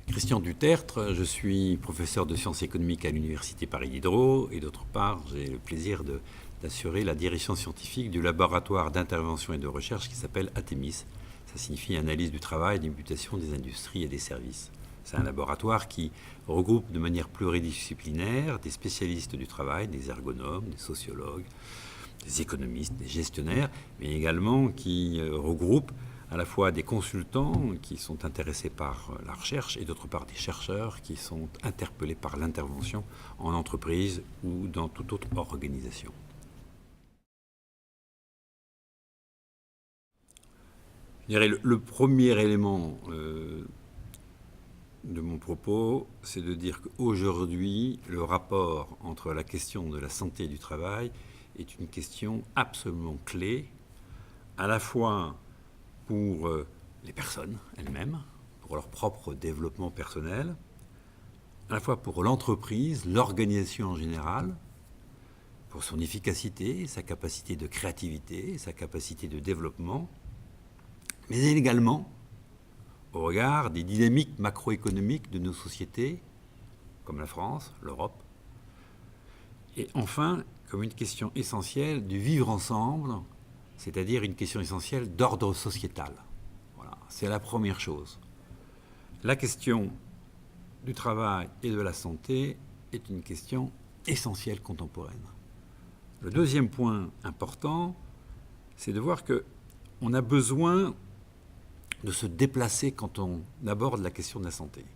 Christian Dutertre, je suis professeur de sciences économiques à l'Université Paris Diderot et d'autre part, j'ai le plaisir d'assurer la direction scientifique du laboratoire d'intervention et de recherche qui s'appelle ATEMIS. Ça signifie Analyse du travail, des mutations des industries et des services. C'est un laboratoire qui regroupe de manière pluridisciplinaire des spécialistes du travail, des ergonomes, des sociologues, des économistes, des gestionnaires, mais également qui regroupe à la fois des consultants qui sont intéressés par la recherche et d'autre part des chercheurs qui sont interpellés par l'intervention en entreprise ou dans toute autre organisation. Je dirais le premier élément de mon propos, c'est de dire qu'aujourd'hui, le rapport entre la question de la santé et du travail est une question absolument clé, à la fois pour les personnes elles-mêmes, pour leur propre développement personnel, à la fois pour l'entreprise, l'organisation en général, pour son efficacité, sa capacité de créativité, sa capacité de développement, mais également au regard des dynamiques macroéconomiques de nos sociétés, comme la France, l'Europe, et enfin, comme une question essentielle du vivre ensemble, c'est-à-dire une question essentielle d'ordre sociétal. Voilà, c'est la première chose. La question du travail et de la santé est une question essentielle contemporaine. Le deuxième point important, c'est de voir qu'on a besoin de se déplacer quand on aborde la question de la santé.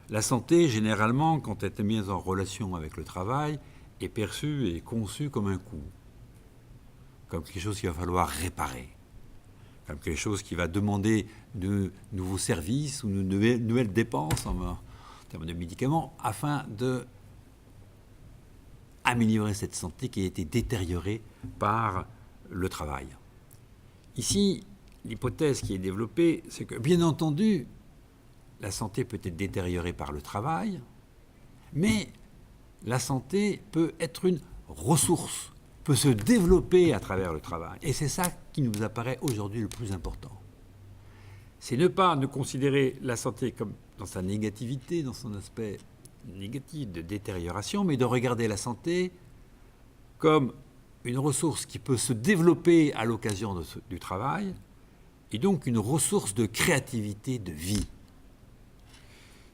La santé, généralement, quand elle est mise en relation avec le travail, est perçue et conçue comme un coût, comme quelque chose qu'il va falloir réparer, comme quelque chose qui va demander de nouveaux services ou de nouvelles dépenses en termes de médicaments afin d'améliorer cette santé qui a été détériorée par le travail. Ici, l'hypothèse qui est développée, c'est que, bien entendu, la santé peut être détériorée par le travail, mais la santé peut être une ressource, peut se développer à travers le travail. Et c'est ça qui nous apparaît aujourd'hui le plus important. C'est ne considérer la santé comme dans sa négativité, dans son aspect négatif de détérioration, mais de regarder la santé comme une ressource qui peut se développer à l'occasion du travail, et donc une ressource de créativité, de vie.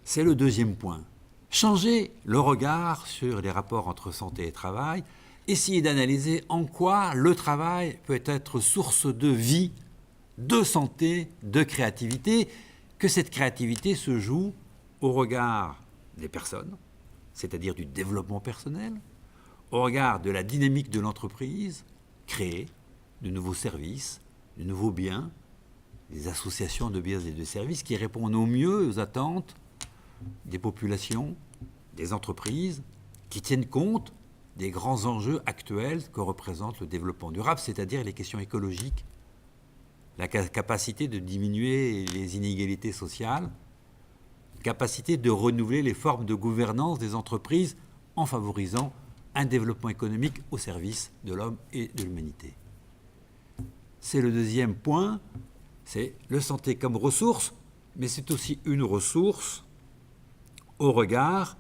C'est le deuxième point. Changer le regard sur les rapports entre santé et travail, essayer d'analyser en quoi le travail peut être source de vie, de santé, de créativité, que cette créativité se joue au regard des personnes, c'est-à-dire du développement personnel, au regard de la dynamique de l'entreprise, créer de nouveaux services, de nouveaux biens, des associations de biens et de services qui répondent au mieux aux attentes des populations, des entreprises, qui tiennent compte des grands enjeux actuels que représente le développement durable, c'est-à-dire les questions écologiques, la capacité de diminuer les inégalités sociales, la capacité de renouveler les formes de gouvernance des entreprises en favorisant un développement économique au service de l'homme et de l'humanité. C'est le deuxième point, c'est le santé comme ressource, mais c'est aussi une ressource au regard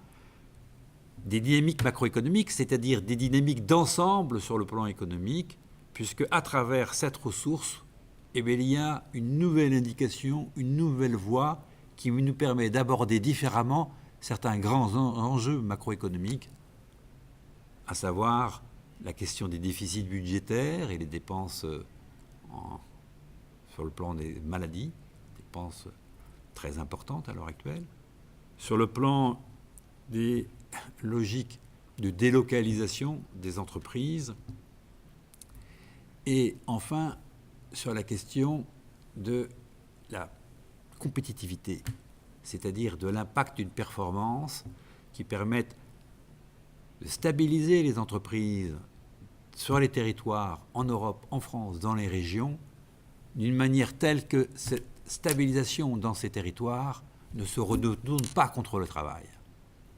des dynamiques macroéconomiques, c'est-à-dire des dynamiques d'ensemble sur le plan économique, puisque à travers cette ressource, il y a une nouvelle indication, une nouvelle voie qui nous permet d'aborder différemment certains grands enjeux macroéconomiques, à savoir la question des déficits budgétaires et les dépenses sur le plan des maladies, dépenses très importantes à l'heure actuelle, sur le plan des logiques de délocalisation des entreprises et enfin sur la question de la compétitivité, c'est-à-dire de l'impact d'une performance qui permette de stabiliser les entreprises sur les territoires, en Europe, en France, dans les régions, d'une manière telle que cette stabilisation dans ces territoires ne se retourne pas contre le travail.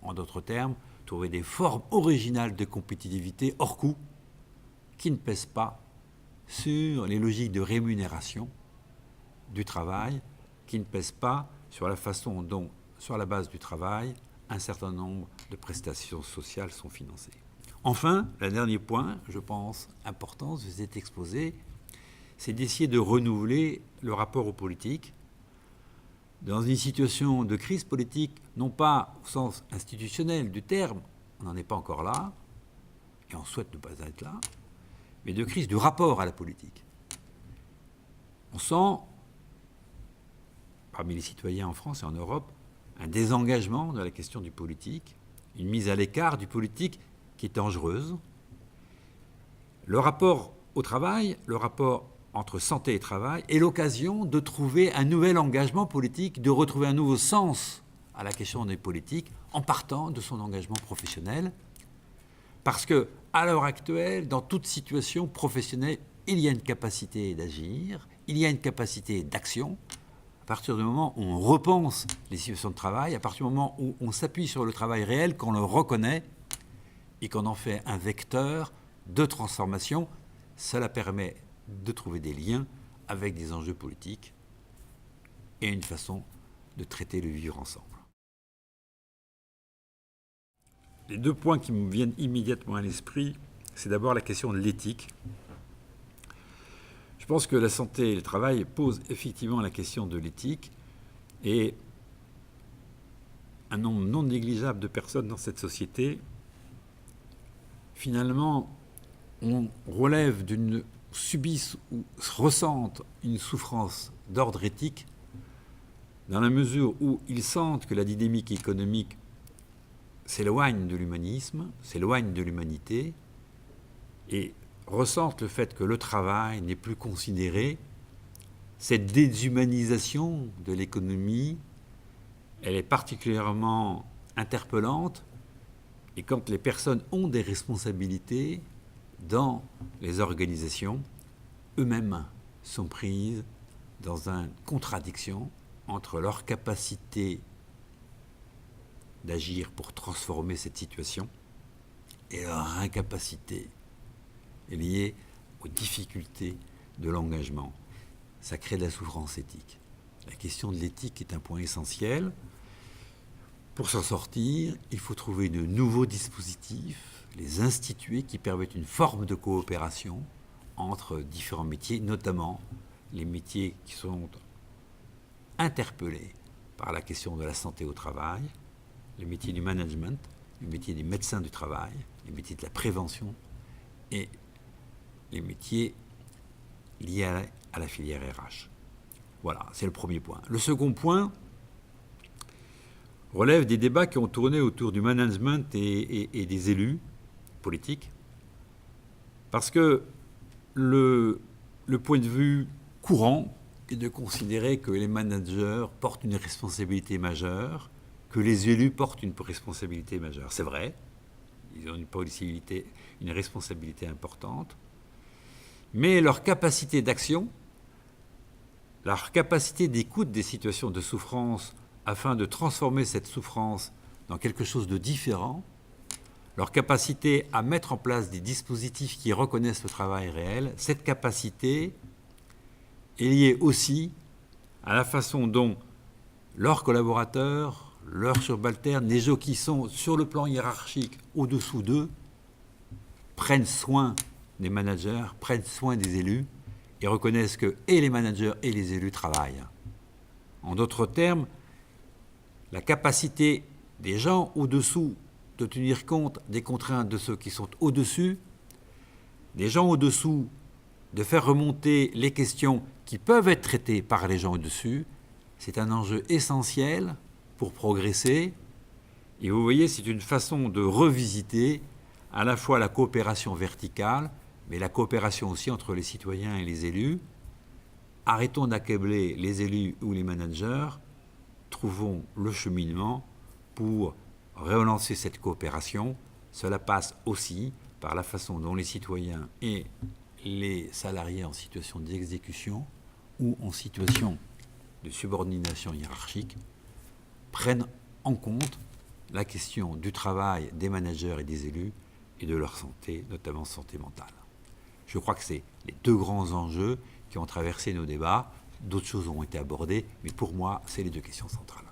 En d'autres termes, trouver des formes originales de compétitivité hors coût qui ne pèsent pas sur les logiques de rémunération du travail, qui ne pèsent pas sur la façon dont sur la base du travail, un certain nombre de prestations sociales sont financées. Enfin, le dernier point, je pense, important de cet exposé, c'est d'essayer de renouveler le rapport aux politiques dans une situation de crise politique, non pas au sens institutionnel du terme, on n'en est pas encore là, et on souhaite ne pas être là, mais de crise du rapport à la politique. On sent, parmi les citoyens en France et en Europe, un désengagement de la question du politique, une mise à l'écart du politique qui est dangereuse. Le rapport au travail, le rapport entre santé et travail, est l'occasion de trouver un nouvel engagement politique, de retrouver un nouveau sens à la question des politiques en partant de son engagement professionnel. Parce qu'à l'heure actuelle, dans toute situation professionnelle, il y a une capacité d'agir, il y a une capacité d'action. À partir du moment où on repense les situations de travail, à partir du moment où on s'appuie sur le travail réel, qu'on le reconnaît et qu'on en fait un vecteur de transformation, cela permet de trouver des liens avec des enjeux politiques et une façon de traiter le vivre ensemble. Les deux points qui me viennent immédiatement à l'esprit, c'est d'abord la question de l'éthique. Je pense que la santé et le travail posent effectivement la question de l'éthique et un nombre non négligeable de personnes dans cette société, finalement, on relève subissent ou ressentent une souffrance d'ordre éthique dans la mesure où ils sentent que la dynamique économique s'éloigne de l'humanisme, s'éloigne de l'humanité et ressentent le fait que le travail n'est plus considéré. Cette déshumanisation de l'économie, elle est particulièrement interpellante et quand les personnes ont des responsabilités dans les organisations, eux-mêmes sont prises dans une contradiction entre leur capacité d'agir pour transformer cette situation et leur incapacité liée aux difficultés de l'engagement. Ça crée de la souffrance éthique. La question de l'éthique est un point essentiel. Pour s'en sortir, il faut trouver de nouveaux dispositifs, les instituer qui permettent une forme de coopération entre différents métiers, notamment les métiers qui sont interpellés par la question de la santé au travail, les métiers du management, les métiers des médecins du travail, les métiers de la prévention et les métiers liés à la filière RH. Voilà, c'est le premier point. Le second point relève des débats qui ont tourné autour du management et des élus politiques, parce que le point de vue courant est de considérer que les managers portent une responsabilité majeure, que les élus portent une responsabilité majeure. C'est vrai, ils ont une responsabilité importante, mais leur capacité d'action, leur capacité d'écoute des situations de souffrance afin de transformer cette souffrance dans quelque chose de différent, leur capacité à mettre en place des dispositifs qui reconnaissent le travail réel, cette capacité est liée aussi à la façon dont leurs collaborateurs, leurs subalternes, les gens qui sont sur le plan hiérarchique au-dessous d'eux, prennent soin des managers, prennent soin des élus et reconnaissent que et les managers et les élus travaillent. En d'autres termes, la capacité des gens au-dessous de tenir compte des contraintes de ceux qui sont au-dessus, des gens au-dessous de faire remonter les questions qui peuvent être traitées par les gens au-dessus, c'est un enjeu essentiel pour progresser. Et vous voyez, c'est une façon de revisiter à la fois la coopération verticale, mais la coopération aussi entre les citoyens et les élus. Arrêtons d'accabler les élus ou les managers, trouvons le cheminement pour relancer cette coopération. Cela passe aussi par la façon dont les citoyens et les salariés en situation d'exécution ou en situation de subordination hiérarchique prennent en compte la question du travail des managers et des élus et de leur santé, notamment santé mentale. Je crois que c'est les deux grands enjeux qui ont traversé nos débats. D'autres choses ont été abordées, mais pour moi, c'est les deux questions centrales.